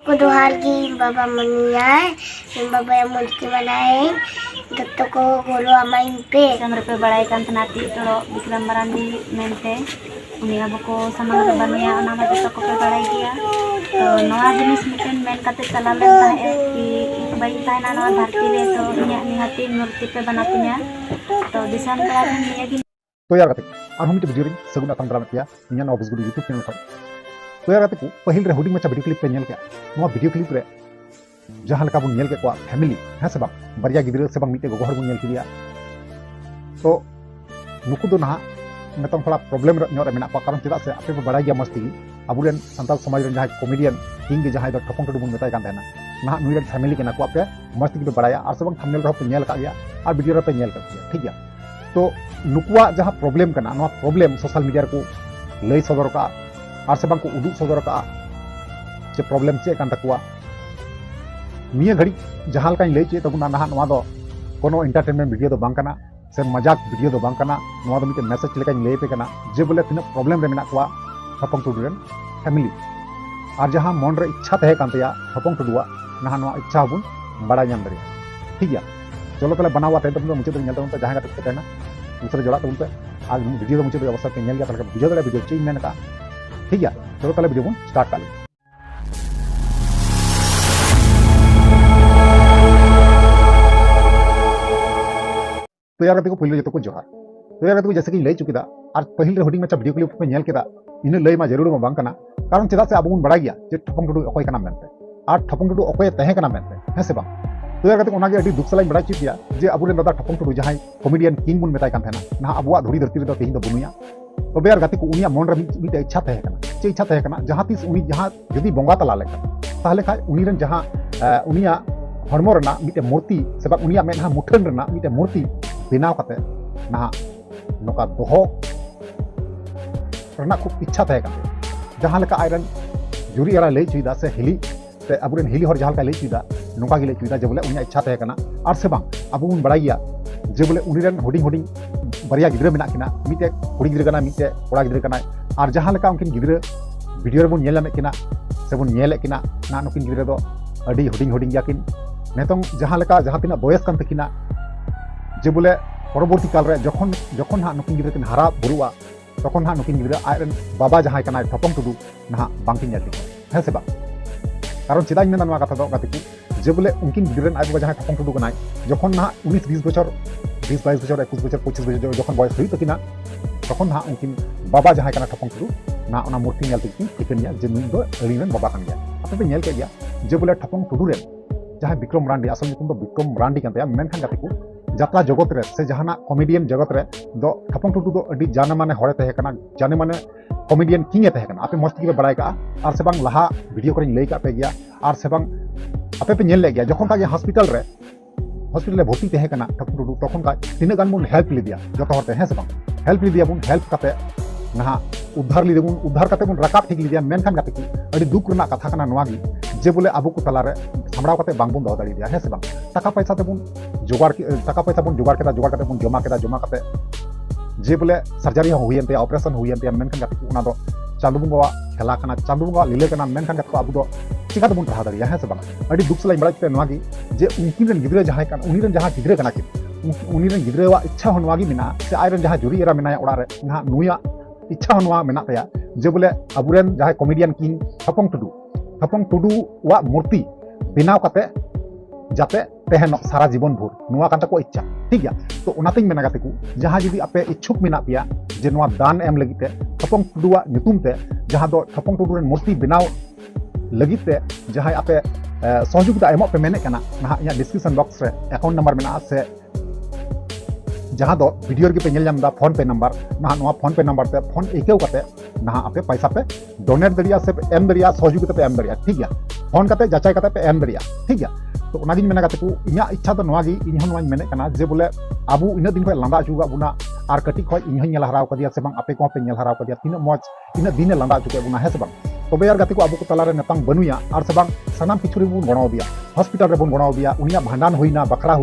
को दोहार की बाबा मनिया बाबा yang multi बनाए दत्तो को बोलो amain पे sampai balai kan tenati tolo Bikram Marandi mente uni abu ko samang ke bania nama jatuh ko pe balai dia to noa jenis miten men kate salalen tahe ki baik tahe na noa dharti le to inya ni hati murti pe banatunya to disan kala ni agi तो यार कते और हम video ring सगुन अतम dram किया इन्या knobs good YouTube channel पर तो यार कते को पहिल रे हुडिंग मचा वीडियो क्लिप पे नेल के नो वीडियो क्लिप रे जहां लका बुन नेल के को फैमिली है से बा बरिया गिदरा से बा मिटे गो हर बुन नेल किया तो नुकु दो ना नतम थोड़ा प्रॉब्लम न्यो रे मेना को कारण चेदा से आपे को बड़ा गया मस्ती अबुरेन संताल समाज रे जहां कॉमेडियन किंग जहां दो ठपंग टडु बुन मेताय कान देना ना नुई रे फैमिली के ना को आपे मस्ती के बड़ाया और सब थंबनेल रे पे नेल का गया और वीडियो रे पे नेल कर दिया ठीक है तो नुकुआ जहाँ प्रॉब्लम करना नवा प्रॉब्लम सोशल मीडिया को लई सदर का और से को उदुग सदर का जे प्रॉब्लम चे कान तकुआ निया घड़ी जहाँ लका लई चे तबुना नहा नवा दो कोनो एंटरटेनमेंट वीडियो दो बांग कना से मजाक वीडियो दो बांग कना नवा दो मिटे मैसेज लेका लई पे कना जे बोले तिना प्रॉब्लम रे मेना कुआ ठपंग टुडुरन फैमिली और जहाँ मन रे इच्छा तहे कान तया ठपंग टुडुआ नहा नवा इच्छा बुन बड़ा नाम दरे ठीक है चलो तले बनावा तहे तब मुझे तो नेल जहाँ का कहना दूसरे जोड़ा तुम पे आज वीडियो तो मुझे अवसर पे नेल गया तले बुझे दरे वीडियो चेंज मैंने कहा ठीक है चलो तले वीडियो को स्टार्ट कर ले तो यार को पहले जो को जोहार तो यार को जैसे कि लई चुकी और पहले रे हुडिंग में वीडियो क्लिप पे नेल केदा इन लई मा जरूर बांग कना कारण चेदा से अब बुन बड़ा गया जे ठपंग टुडु अकोय कना मेनते और ठपंग टुडु अकोय तहे कना मेनते है से बा तो यार कहते दुख सलाई बड़ा चिपिया जे अबुरे दादा ठपंग टुडु जहां कॉमेडियन किंग बुन मेताय कान थेना ना अबुआ धुरी धरती रे तेहिं दो बुनुया तो यार गाते को उनिया मन रे मिटे इच्छा तहे कना चे इच्छा तहे कना जहां तीस उनी जहां यदि बंगा तला लेका ताहले खाय उनी रन जहां उनिया हरमो रना मिटे मूर्ति सेबा उनिया मेना मुठन रना मिटे मूर्ति बनाव काते ना नोका दोहो रना खूब इच्छा तहे कना जहां लेका आयरन जुरी एरा लई चुईदा से हिली ते अबुरेन हिली हर जहां का लई चुईदा नोका गिले चुईदा जे बोले उनिया इच्छा तहे कना और से बांग अब बुन बड़ा गया जे बोले उनिरन हुडिंग हुडिंग बरिया गिद्रा मेना किना मिटे कुड़ी गिद्रा कना मिटे कोड़ा गिद्रा कना और जहां लका उनकिन गिद्रा वीडियो रे बुन नेल किना से बुन नेल किना ना नुकिन गिद्रा दो अडी हुडिंग हुडिंग याकिन नेतों जहां लका जहां तिना बयस कान तकिना जे बोले परवर्ती काल रे जखन जखन हा नुकिन गिद्रा किन हारा बुरुआ तखन हा नुकिन गिद्रा आयरन बाबा जहां कना ठपंग टुडु ना बांकिन नेल है से बा कारण चेदा मेना नवा कथा दो गाते को जे बोले उनकिन गिद्रन आज जहां ठपंग टुडु कनाय जखन ना 19-20 बछर 20-22 बछर 21 बछर 25 बछर जखन बयस हुई तकिना तखन ना उनकिन बाबा जहां कना ठपंग टुडु ना ओना मूर्ति नेल तकिन ठिकनिया जे नुई दो अलीरन बाबा कान गया आपे पे नेल के गया जे बोले ठपंग टुडु रे जहां विक्रम रांडी असल निकुम दो विक्रम रांडी कान तया मेनखान गाते को जात्रा जगत रे से जहाना कॉमेडियन जगत रे दो ठपंग टुडु दो अडी जाने माने हरे तहे कना जाने माने कॉमेडियन किंग तहे कना आपे मस्त की बड़ाय का और से बांग लहा वीडियो करें लई का पे गया और से बांग आपे पे नेल ले गया जखन का हॉस्पिटल रे भर्ती तहे कना ठपंग टुडु तखन का तिना गान बुन हेल्प ले दिया जतो हरते है से बांग हेल्प ले दिया बुन हेल्प काते ना उद्धार ले बुन उद्धार काते बुन रकाब ठीक ले दिया मेनखान गाते की अडी दुख रना कथा कना नवा गी जे बोले अबु को तला रे सामड़ाव काते बांग बुन दो दाड़ी दिया है से बांग टाका पैसा ते बुन जोगाड़ टाका पैसा बुन जोगाड़ काते बुन जमा काते जे बोले सर्जरी हुईनते ऑपरेशन हुईनते मेनखान गाते उना दो चांदू बुंगा खेला कना चांदू बुंगा लीले कना मेनखान गाते अबु दो चिका बुन रहा दाड़िया है से बांग अडी दुख सलाई बड़ा चिते नवा गी जे उनकिन रन गिद्रा जहां कन उनिरन जहां गिद्रा कना किन उनिरन गिद्रा वा इच्छा होनवा गी मिना से आयरन जहां जुरी एरा मिनाया ओड़ा रे ना नुया इच्छा होनवा मेना तया जे बोले अबुरेन जहां कॉमेडियन किंग ठपंग टुडु वा मूर्ति बनाव काते जाते तहन सारा जीवन भर नुआ कान तको इच्छा ठीक है तो ओनातिन मेना गाते को जहां जदि आपे इच्छुक मेना पिया जे नुआ दान एम लगिते ठपंग टुडुआ नितुम ते जहां दो ठपंग टुडु रेन मूर्ति बनाव लगिते जहां आपे सहयोगिता एमो पे मेने कना ना इया डिस्क्रिप्शन बॉक्स रे अकाउंट नंबर मेना से जहां दो वीडियो रे पे नेल जामदा फोन पे नंबर ना नुआ फोन पे नंबर ते फोन एकेव काते ना आपे पैसा पे डोनेट दरिया से एम दरिया सहयोगिता पे एम दरिया ठीक है फोन काते जाचाई काते पे एम दरिया ठीक है तो ओनागिन मेना गाते को इन्या इच्छा तो नवा गी इन हन नवाइन मेने कना जे बोले आबू इन दिन खय लांदा चुगा बुना और कटी खय इन हन नेल हराव कदिया से बांग आपे को पे नेल हराव कदिया तीन मौज इन दिन लांदा चुके बुना है से बांग तो यार गाते को आबू को तला रे नतांग बनुया और से बांग सनाम किछु रे बुन गणाव दिया हॉस्पिटल रे बुन गणाव दिया उनिया भांडान होइना बखरा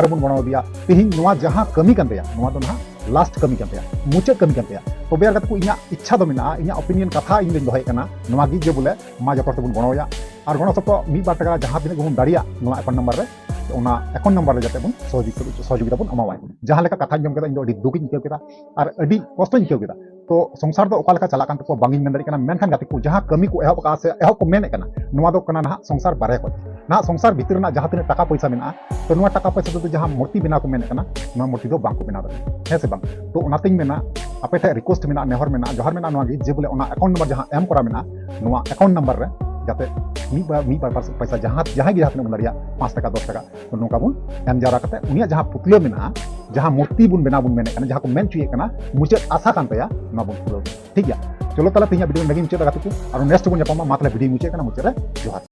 रे बुन गणाव दिया तेहिं नवा जहां कमी कान दिया नवा तो ना लास्ट कमी कान दिया मुचाद कमी कान दिया तो यार गाते को इन्या इच्छा दो मेना इन्या ओपिनियन कथा इन दिन दोहय कना नवा गी जे बोले मा जपर ते बुन गणावया और गणो सपो मीड बार टाका जहाँ तीन बन दाड़िया एकाउंट नंबर रे एकाउंट नंबर जाते बन सहयोगिता बन एमावाय जहाँ लेका कथा जम केदा इन दो दुख इं केदा और अडी कष्ट इं केदा तो संसार दो ओका चला कान तको बांगिन मेन दाड़ी kana मेनखान गाते को जहाँ कमी को एहब का से एहब को मेन कना नोवा दो कना ना संसार बारे को ना संसार भीतर ना जहाँ तीन टाका पैसा मेना तो नोवा टाका पैसा दो जहाँ मूर्ति बना को मेन कना नोवा मूर्ति दो बांग को बना दो है से बांग तो ओनातिंग मेना आपे ठे रिक्वेस्ट मेना नेहर मेना जोहर मेना नोवा गे जे बोले ओना अकाउंट नंबर जहाँ एम करा मेना नोवा अकाउंट नंबर रे जाते मी बार पैसा जहाँ गे जहाँ तीन दाड़िया 5 टाका 10 टाका तो नोका बुन एम जारा करते उनिया जहाँ पुतले मेना जहाँ मूर्ति बुन बना बुन मेने कना जहाँ को मेन चुए कना मुचाद आशा कान तया ना बुन पुरो ठीक गया चलो ताला तीन वीडियो लगी मुचाद गाते को और नेक्स्ट बुन जपामा मातला वीडियो मुचाद कना मुचाद रे जोहार